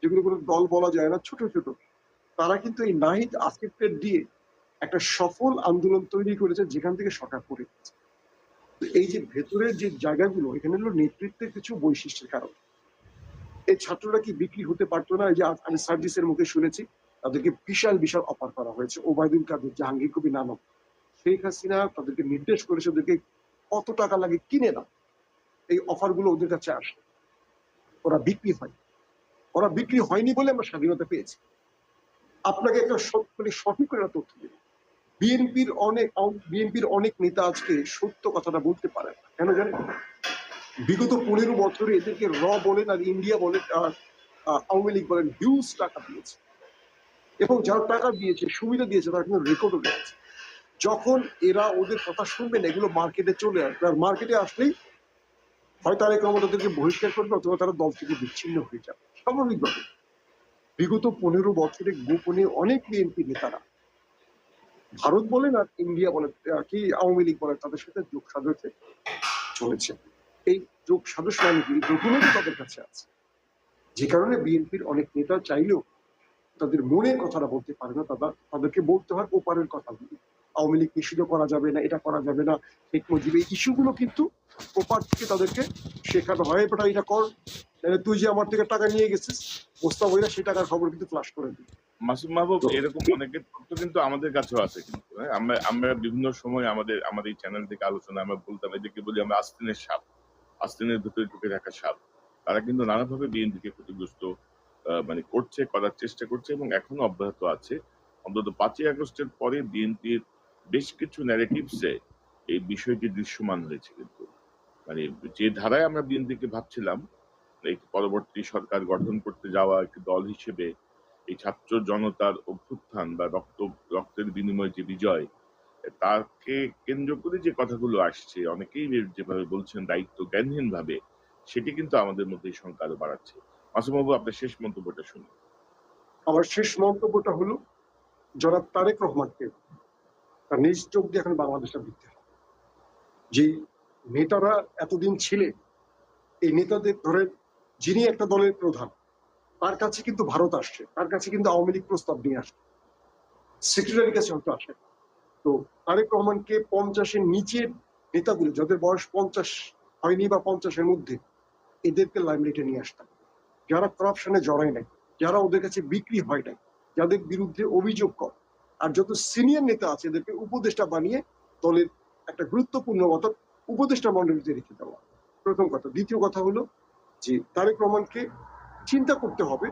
যেগুলো কোনো দল বলা যায় না, ছোট ছোট, তারা কিন্তু এই নাহিদ আসিফকে দিয়ে একটা সফল আন্দোলন তৈরি করেছে, যেখান থেকে সরকার পড়ে গেছে। এই যে ভেতরের যে জায়গাগুলো, এখানে হলো নেতৃত্বের কিছু বৈশিষ্ট্যের কারণ। এই ছাত্ররা কি বিক্রি হতে পারতো না? এই যে আমি সার্জিসের মুখে শুনেছি, তাদেরকে বিশাল বিশাল অফার করা হয়েছে, ওবায়দুল কাদের, জাহাঙ্গীর কবির নানক। শেখ হাসিনা তাদেরকে নির্দেশ করেছে ওদেরকে কত টাকা লাগে কিনে দাও, এই অফার গুলো ওদের কাছে আসে। ওরা বিক্রি হয়, ওরা বিক্রি হয়নি বলে আমরা স্বাধীনতা পেয়েছি। আপনাকে একটা মানে সঠিক করে তথ্য দিই, বিএনপির অনেক নেতা আজকে সত্য কথাটা বলতে পারে না, কেন জানেন? বিগত 15 বছরে এদেরকে বলেন আর ইন্ডিয়া বলেন আর আওয়ামী লীগ বলেন হিউজ টাকা দিয়েছে, এবং যারা টাকা দিয়েছে, সুবিধা দিয়েছে, তারা কিন্তু রেকর্ডও দিয়েছে। যখন এরা ওদের কথা শুনবে না, এগুলো মার্কেটে চলে আসবে, আর মার্কেটে আসলেই হয় তারেক রহমান তাদেরকে বহিষ্কার করবে, অথবা তারা দল থেকে বিচ্ছিন্ন হয়ে যাবে স্বাভাবিকভাবে। বিগত 15 বছরে গোপনে অনেক বিএনপি নেতারা, ভারত বলেন আর ইন্ডিয়া বলেন কি আওয়ামী লীগ বলেন, তাদের সাথে যোগ সাজসে চলেছে। এই যোগ সাজস মানে কি, ডকুমেন্ট তাদের কাছে আছে, যে কারণে বিএনপির অনেক নেতা চাইলেও তাদের মনের কথাটা বলতে পারে না, তাদেরকে বলতে হয় ওপারের কথাগুলো। আওয়ামী লীগ নিষিদ্ধ করা যাবে না, এটা করা যাবে না, শেখ মুজিব, এই ইস্যুগুলো কিন্তু ওপার থেকে তাদেরকে শেখানো হয়, বেটা এটা কর, তুই যে আমার থেকে টাকা নিয়ে গেছিস, বস্তা বইরা সে টাকার খবর কিন্তু ফ্লাশ করে দিই। মাসুম মাহবুব, এরকম অনেকের তথ্য কিন্তু আমাদের কাছেও আছে কিন্তু, হ্যাঁ? আমরা বিভিন্ন সময় আমাদের এই চ্যানেল থেকে আলোচনা আমরা বলতাম, এদেরকে বলি আমরা আস্তিনের সাপ, আস্তিনের ভিতরে ঢুকে থাকা সাপ। তারা কিন্তু নানাভাবে বিএনপিকে ক্ষতিগ্রস্ত মানে করছে, করার চেষ্টা করছে, এবং এখনো অব্যাহত আছে। অন্তত 5ই আগস্টের পরে বিএনপির বেশ কিছু ন্যারেটিভসে এই বিষয়টি দৃশ্যমান হয়েছে কিন্তু। মানে যে ধারায় আমরা বিএনপিকে ভাবছিলাম, এই পরবর্তী সরকার গঠন করতে যাওয়া একটি দল হিসেবে, এই ছাত্র জনতার অভ্যুত্থান বা রক্তের বিনিময়ে যে বিজয়, তাকে কেন্দ্র করে যে কথাগুলো আসছে, অনেকেই যেভাবে বলছেন দায়িত্ব জ্ঞানহীন ভাবে, সেটি কিন্তু আমাদের মধ্যে শঙ্কা আরো বাড়াচ্ছে। মাসুম বাবু, আপনার শেষ মন্তব্যটা শুনুন। আমার শেষ মন্তব্যটা হলো, জনাব তারেক রহমানকে তার নিজ চোখ দিয়ে এখন বাংলাদেশটা দেখতে হবে। যে নেতারা এতদিন ছিলেন, এই নেতাদের ধরেন, যিনি একটা দলের প্রধান, তার কাছে কিন্তু ভারত আসছে, তার কাছে কিন্তু আওয়ামী লীগ প্রস্তাব নিয়ে আসছে, সেক্রেটারির কাছে হয়তো আসে। তো তারেক রহমানকে 50-এর নিচের নেতাগুলো, যাদের বয়স 50 হয়নি বা 50-এর মধ্যে, এদেরকে লাইমলাইটে নিয়ে আসতাম, যারা করাপশনে জড়ায় নাই, যারা ওদের কাছে বিক্রি হয় নাই, যাদের বিরুদ্ধে অভিযোগ কর, আর যত সিনিয়র নেতা আছে এদেরকে উপদেষ্টা বানিয়ে দলের একটা গুরুত্বপূর্ণ উপদেষ্টা মন্ডলীতে রেখে দেওয়া, প্রথম কথা। দ্বিতীয় কথা হলো যে তারেক রহমানকে চিন্তা করতে হবে